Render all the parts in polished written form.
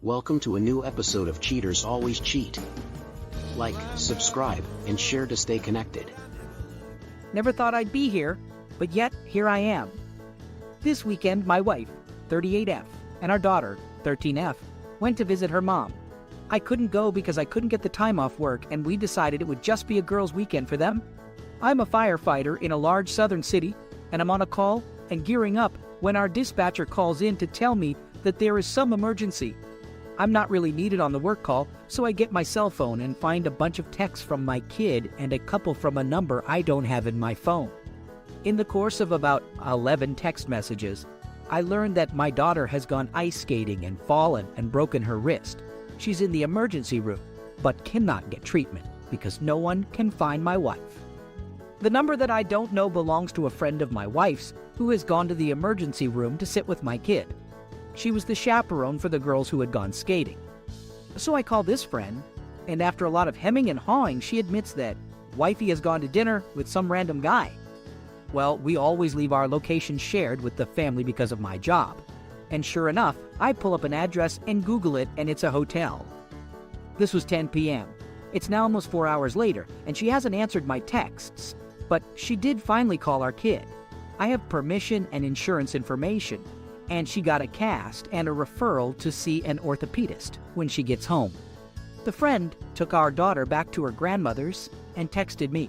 Welcome to a new episode of Cheaters Always Cheat. Like, subscribe, and share to stay connected. Never thought I'd be here, but yet here I am. This weekend, my wife, 38F, and our daughter, 13F, went to visit her mom. I couldn't go because I couldn't get the time off work, and we decided it would just be a girls' weekend for them. I'm a firefighter in a large southern city, and I'm on a call and gearing up when our dispatcher calls in to tell me that there is some emergency. I'm not really needed on the work call, so I get my cell phone and find a bunch of texts from my kid and a couple from a number I don't have in my phone. In the course of about 11 text messages, I learned that my daughter has gone ice skating and fallen and broken her wrist. She's in the emergency room, but cannot get treatment because no one can find my wife. The number that I don't know belongs to a friend of my wife's who has gone to the emergency room to sit with my kid. She was the chaperone for the girls who had gone skating. So I call this friend, and after a lot of hemming and hawing, she admits that wifey has gone to dinner with some random guy. Well, we always leave our location shared with the family because of my job. And sure enough, I pull up an address and Google it, and it's a hotel. This was 10 p.m. It's now almost 4 hours later, and she hasn't answered my texts. But she did finally call our kid. I have permission and insurance information, and she got a cast and a referral to see an orthopedist when she gets home. The friend took our daughter back to her grandmother's and texted me.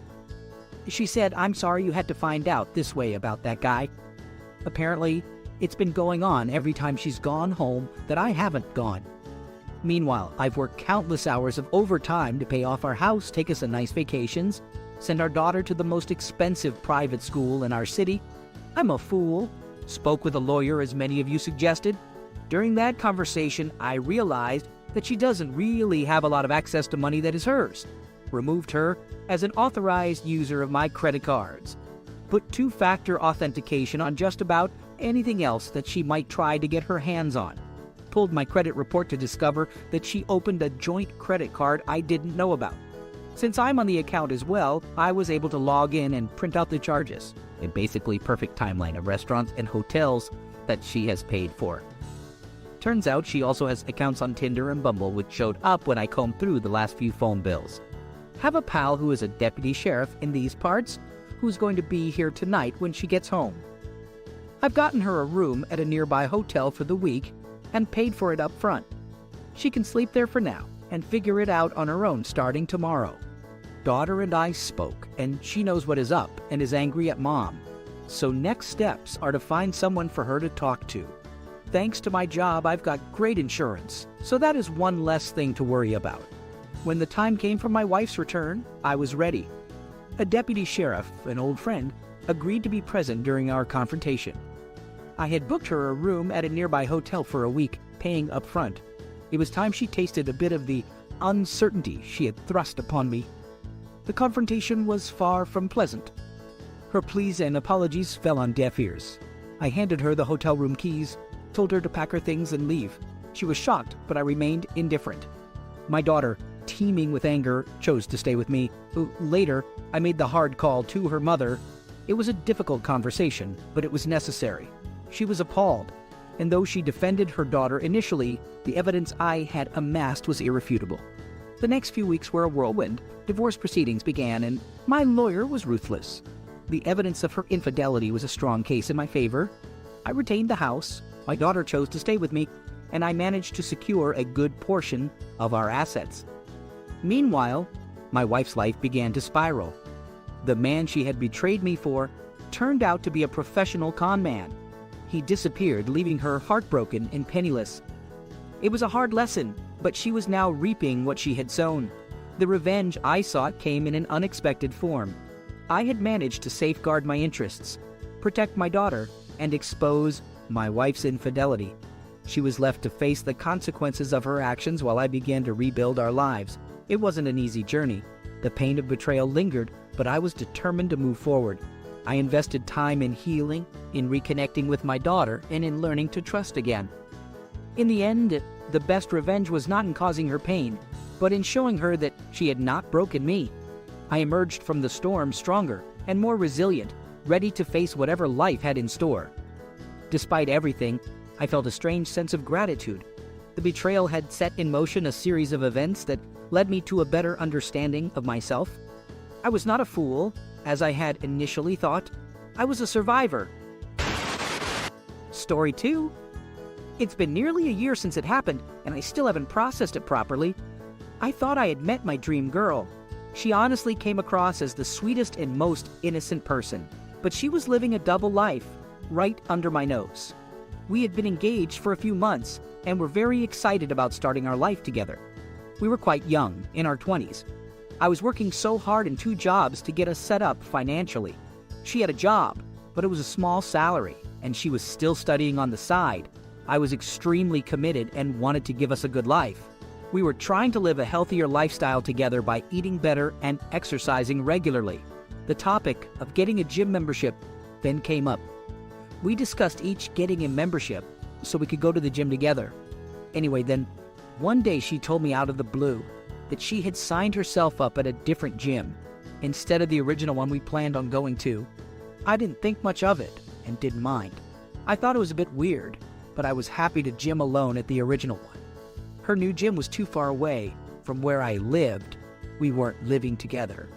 She said, "I'm sorry you had to find out this way about that guy. Apparently, it's been going on every time she's gone home that I haven't gone. Meanwhile, I've worked countless hours of overtime to pay off our house, take us on nice vacations, send our daughter to the most expensive private school in our city. I'm a fool. Spoke with a lawyer, as many of you suggested. During that conversation, I realized that she doesn't really have a lot of access to money that is hers. Removed her as an authorized user of my credit cards. Put two-factor authentication on just about anything else that she might try to get her hands on. Pulled my credit report to discover that she opened a joint credit card I didn't know about. Since I'm on the account as well, I was able to log in and print out the charges. A basically perfect timeline of restaurants and hotels that she has paid for. Turns out she also has accounts on Tinder and Bumble, which showed up when I combed through the last few phone bills. Have a pal who is a deputy sheriff in these parts who's going to be here tonight when she gets home. I've gotten her a room at a nearby hotel for the week and paid for it up front. She can sleep there for now and figure it out on her own starting tomorrow. Daughter and I spoke, and she knows what is up and is angry at mom. So next steps are to find someone for her to talk to. Thanks to my job, I've got great insurance, so that is one less thing to worry about. When the time came for my wife's return, I was ready. A deputy sheriff, an old friend, agreed to be present during our confrontation. I had booked her a room at a nearby hotel for a week, paying up front. It was time she tasted a bit of the uncertainty she had thrust upon me. The confrontation was far from pleasant. Her pleas and apologies fell on deaf ears. I handed her the hotel room keys, told her to pack her things and leave. She was shocked, but I remained indifferent. My daughter, teeming with anger, chose to stay with me. Later, I made the hard call to her mother. It was a difficult conversation, but it was necessary. She was appalled, and though she defended her daughter initially, the evidence I had amassed was irrefutable. The next few weeks were a whirlwind. Divorce proceedings began, and my lawyer was ruthless. The evidence of her infidelity was a strong case in my favor. I retained the house, my daughter chose to stay with me, and I managed to secure a good portion of our assets. Meanwhile, my wife's life began to spiral. The man she had betrayed me for turned out to be a professional con man. He disappeared, leaving her heartbroken and penniless. It was a hard lesson, but she was now reaping what she had sown. The revenge I sought came in an unexpected form. I had managed to safeguard my interests, protect my daughter, and expose my wife's infidelity. She was left to face the consequences of her actions while I began to rebuild our lives. It wasn't an easy journey. The pain of betrayal lingered, but I was determined to move forward. I invested time in healing, in reconnecting with my daughter, and in learning to trust again. In the end, the best revenge was not in causing her pain, but in showing her that she had not broken me. I emerged from the storm stronger and more resilient, ready to face whatever life had in store. Despite everything, I felt a strange sense of gratitude. The betrayal had set in motion a series of events that led me to a better understanding of myself. I was not a fool, as I had initially thought. I was a survivor. Story 2. It's been nearly a year since it happened, and I still haven't processed it properly. I thought I had met my dream girl. She honestly came across as the sweetest and most innocent person, but she was living a double life, right under my nose. We had been engaged for a few months, and were very excited about starting our life together. We were quite young, in our 20s. I was working so hard in 2 jobs to get us set up financially. She had a job, but it was a small salary, and she was still studying on the side. I was extremely committed and wanted to give us a good life. We were trying to live a healthier lifestyle together by eating better and exercising regularly. The topic of getting a gym membership then came up. We discussed each getting a membership so we could go to the gym together. Anyway, then, one day she told me out of the blue that she had signed herself up at a different gym instead of the original one we planned on going to. I didn't think much of it and didn't mind. I thought it was a bit weird, but I was happy to gym alone at the original one. Her new gym was too far away from where I lived. We weren't living together.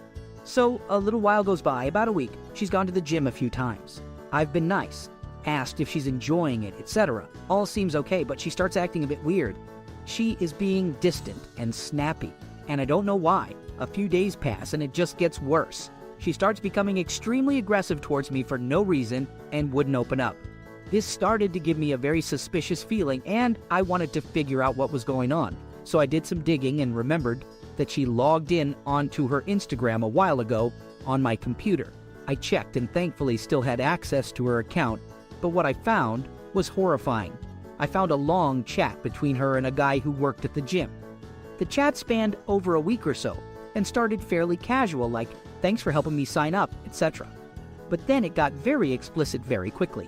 So a little while goes by, about a week. She's gone to the gym a few times. I've been nice, asked if she's enjoying it, etc. All seems okay, but she starts acting a bit weird. She is being distant and snappy, and I don't know why. A few days pass and it just gets worse. She starts becoming extremely aggressive towards me for no reason and wouldn't open up. This started to give me a very suspicious feeling, and I wanted to figure out what was going on. So I did some digging and remembered that she logged in onto her Instagram a while ago on my computer. I checked and thankfully still had access to her account, but what I found was horrifying. I found a long chat between her and a guy who worked at the gym. The chat spanned over a week or so and started fairly casual, like, "Thanks for helping me sign up," etc. But then it got very explicit very quickly.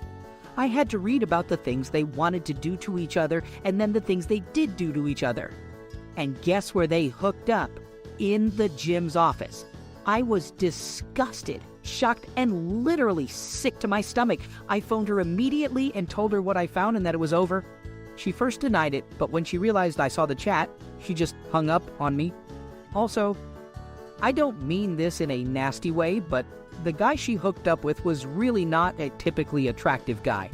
I had to read about the things they wanted to do to each other and then the things they did do to each other. And guess where they hooked up? In the gym's office. I was disgusted, shocked, and literally sick to my stomach. I phoned her immediately and told her what I found and that it was over. She first denied it, but when she realized I saw the chat, she just hung up on me. Also, I don't mean this in a nasty way, but the guy she hooked up with was really not a typically attractive guy.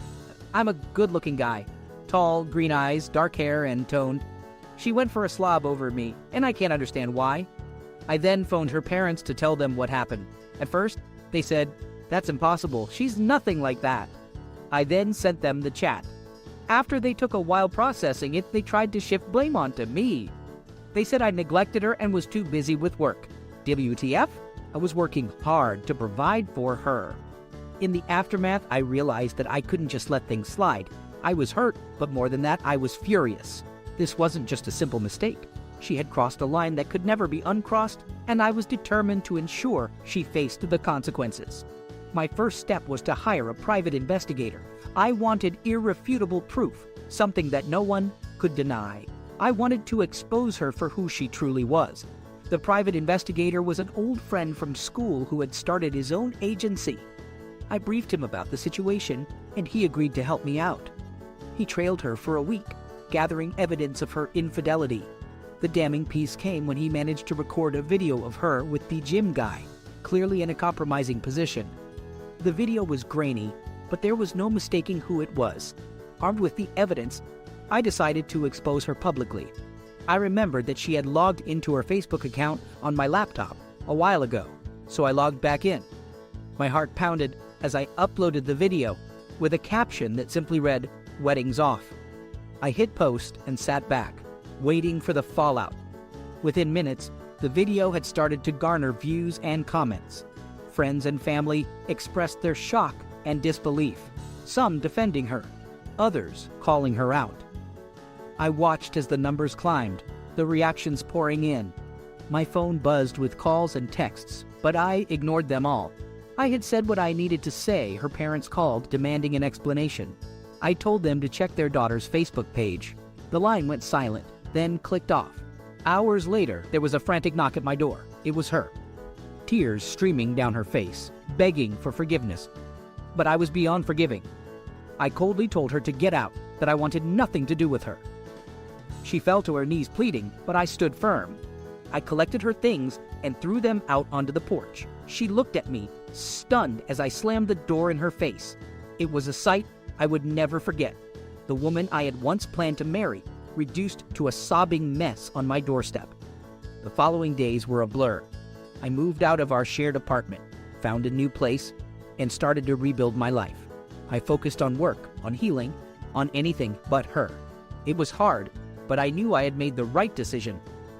I'm a good-looking guy. Tall, green eyes, dark hair, and toned. She went for a slob over me, and I can't understand why. I then phoned her parents to tell them what happened. At first, they said, "That's impossible. She's nothing like that." I then sent them the chat. After they took a while processing it, they tried to shift blame onto me. They said I neglected her and was too busy with work. WTF? I was working hard to provide for her. In the aftermath, I realized that I couldn't just let things slide. I was hurt, but more than that, I was furious. This wasn't just a simple mistake. She had crossed a line that could never be uncrossed, and I was determined to ensure she faced the consequences. My first step was to hire a private investigator. I wanted irrefutable proof, something that no one could deny. I wanted to expose her for who she truly was. The private investigator was an old friend from school who had started his own agency. I briefed him about the situation, and he agreed to help me out. He trailed her for a week, gathering evidence of her infidelity. The damning piece came when he managed to record a video of her with the gym guy, clearly in a compromising position. The video was grainy, but there was no mistaking who it was. Armed with the evidence, I decided to expose her publicly. I remembered that she had logged into her Facebook account on my laptop a while ago, so I logged back in. My heart pounded as I uploaded the video with a caption that simply read, "Wedding's off." I hit post and sat back, waiting for the fallout. Within minutes, the video had started to garner views and comments. Friends and family expressed their shock and disbelief, some defending her, others calling her out. I watched as the numbers climbed, the reactions pouring in. My phone buzzed with calls and texts, but I ignored them all. I had said what I needed to say. Her parents called, demanding an explanation. I told them to check their daughter's Facebook page. The line went silent, then clicked off. Hours later, there was a frantic knock at my door. It was her. Tears streaming down her face, begging for forgiveness. But I was beyond forgiving. I coldly told her to get out, that I wanted nothing to do with her. She fell to her knees pleading, but I stood firm. I collected her things and threw them out onto the porch. She looked at me, stunned, as I slammed the door in her face. It was a sight I would never forget. The woman I had once planned to marry, reduced to a sobbing mess on my doorstep. The following days were a blur. I moved out of our shared apartment, found a new place, and started to rebuild my life. I focused on work, on healing, on anything but her. It was hard, but I knew I had made the right decision.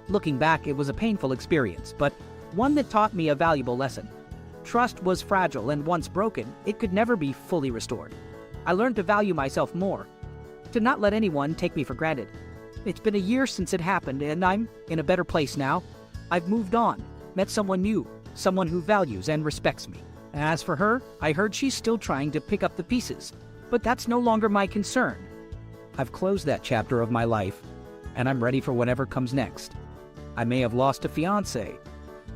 Looking back, it was a painful experience, but one that taught me a valuable lesson. Trust was fragile, and once broken, it could never be fully restored. I learned to value myself more, to not let anyone take me for granted. It's been a year since it happened, and I'm in a better place now. I've moved on, met someone new, someone who values and respects me. As for her, I heard she's still trying to pick up the pieces, but that's no longer my concern. I've closed that chapter of my life, and I'm ready for whatever comes next. I may have lost a fiancé,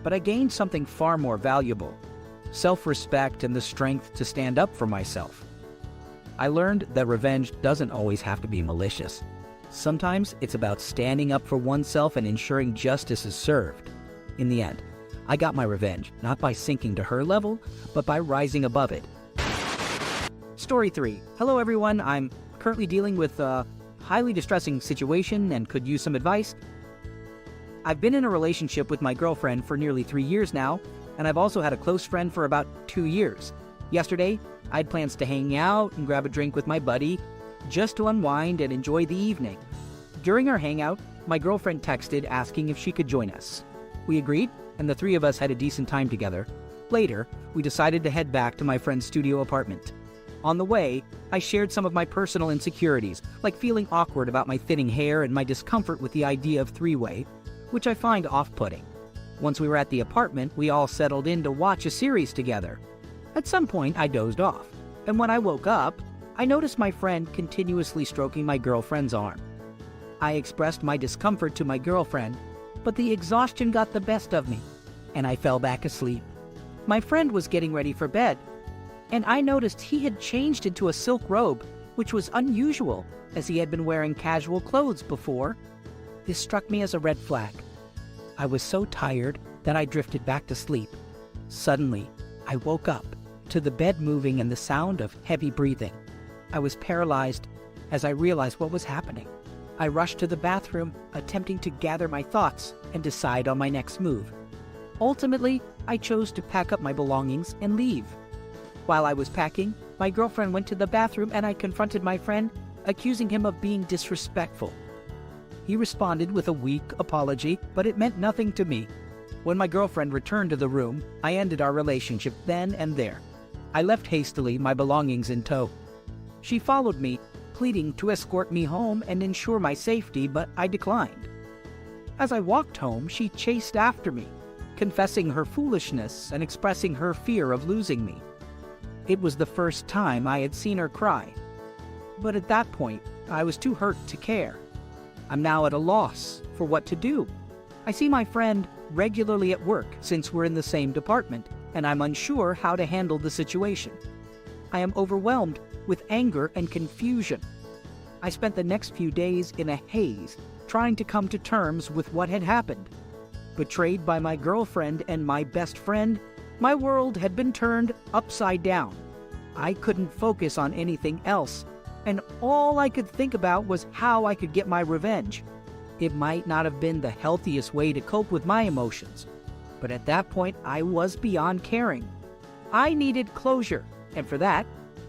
but I gained something far more valuable: self-respect and the strength to stand up for myself. I learned that revenge doesn't always have to be malicious. Sometimes it's about standing up for oneself and ensuring justice is served. In the end, I got my revenge, not by sinking to her level, but by rising above it. Story 3. Hello everyone, I'm currently dealing with a highly distressing situation and could use some advice. I've been in a relationship with my girlfriend for nearly 3 years now, and I've also had a close friend for about 2 years. Yesterday, I had plans to hang out and grab a drink with my buddy, just to unwind and enjoy the evening. During our hangout, my girlfriend texted asking if she could join us. We agreed, and the three of us had a decent time together. Later, we decided to head back to my friend's studio apartment. On the way, I shared some of my personal insecurities, like feeling awkward about my thinning hair and my discomfort with the idea of three-way, which I find off-putting. Once we were at the apartment, we all settled in to watch a series together. At some point, I dozed off, and when I woke up, I noticed my friend continuously stroking my girlfriend's arm. I expressed my discomfort to my girlfriend, but the exhaustion got the best of me, and I fell back asleep. My friend was getting ready for bed, and I noticed he had changed into a silk robe, which was unusual, as he had been wearing casual clothes before. This struck me as a red flag. I was so tired that I drifted back to sleep. Suddenly, I woke up to the bed moving and the sound of heavy breathing. I was paralyzed as I realized what was happening. I rushed to the bathroom, attempting to gather my thoughts and decide on my next move. Ultimately, I chose to pack up my belongings and leave. While I was packing, my girlfriend went to the bathroom and I confronted my friend, accusing him of being disrespectful. He responded with a weak apology, but it meant nothing to me. When my girlfriend returned to the room, I ended our relationship then and there. I left hastily, my belongings in tow. She followed me, pleading to escort me home and ensure my safety, but I declined. As I walked home, she chased after me, confessing her foolishness and expressing her fear of losing me. It was the first time I had seen her cry, but at that point, I was too hurt to care. I'm now at a loss for what to do. I see my friend regularly at work since we're in the same department, and I'm unsure how to handle the situation. I am overwhelmed with anger and confusion. I spent the next few days in a haze, trying to come to terms with what had happened. Betrayed by my girlfriend and my best friend, my world had been turned upside down. I couldn't focus on anything else, and all I could think about was how I could get my revenge. It might not have been the healthiest way to cope with my emotions, but at that point I was beyond caring. I needed closure, and for that,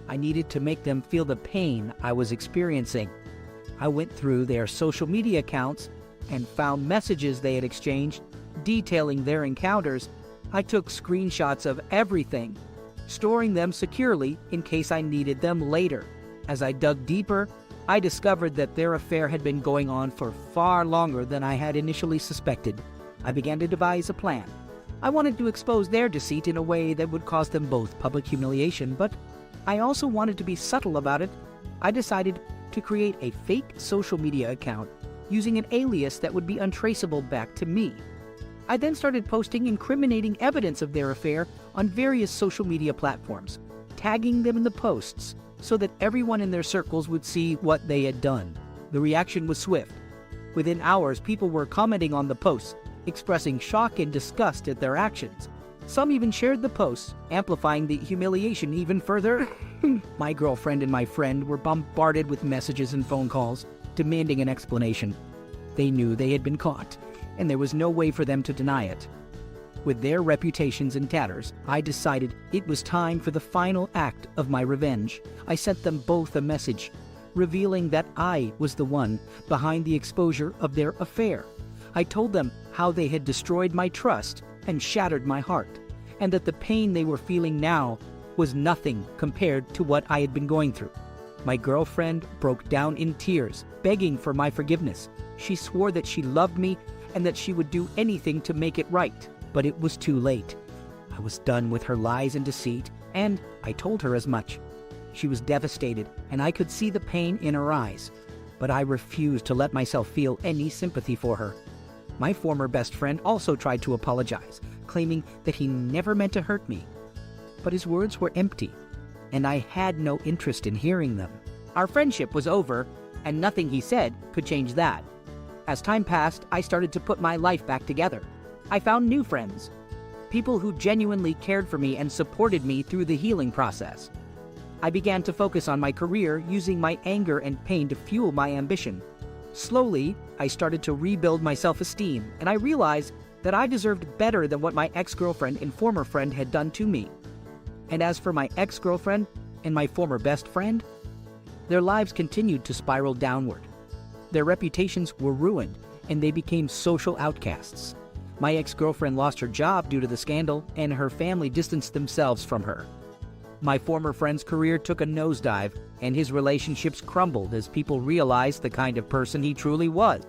I needed to make them feel the pain I was experiencing. I went through their social media accounts and found messages they had exchanged detailing their encounters. I took screenshots of everything, storing them securely in case I needed them later. As I dug deeper, I discovered that their affair had been going on for far longer than I had initially suspected. I began to devise a plan. I wanted to expose their deceit in a way that would cause them both public humiliation, but I also wanted to be subtle about it. I decided to create a fake social media account using an alias that would be untraceable back to me. I then started posting incriminating evidence of their affair on various social media platforms, tagging them in the posts so that everyone in their circles would see what they had done. The reaction was swift. Within hours, people were commenting on the posts, expressing shock and disgust at their actions. Some even shared the posts, amplifying the humiliation even further. My girlfriend and my friend were bombarded with messages and phone calls, demanding an explanation. They knew they had been caught, and there was no way for them to deny it. With their reputations in tatters, I decided it was time for the final act of my revenge. I sent them both a message, revealing that I was the one behind the exposure of their affair. I told them how they had destroyed my trust and shattered my heart, and that the pain they were feeling now was nothing compared to what I had been going through. My girlfriend broke down in tears, begging for my forgiveness. She swore that she loved me and that she would do anything to make it right, but it was too late. I was done with her lies and deceit, and I told her as much. She was devastated, and I could see the pain in her eyes, but I refused to let myself feel any sympathy for her. My former best friend also tried to apologize, claiming that he never meant to hurt me. But his words were empty, and I had no interest in hearing them. Our friendship was over, and nothing he said could change that. As time passed, I started to put my life back together. I found new friends, people who genuinely cared for me and supported me through the healing process. I began to focus on my career, using my anger and pain to fuel my ambition. Slowly, I started to rebuild my self-esteem, and I realized that I deserved better than what my ex-girlfriend and former friend had done to me. And as for my ex-girlfriend and my former best friend, their lives continued to spiral downward. Their reputations were ruined, and they became social outcasts. My ex-girlfriend lost her job due to the scandal, and her family distanced themselves from her. My former friend's career took a nosedive, and his relationships crumbled as people realized the kind of person he truly was.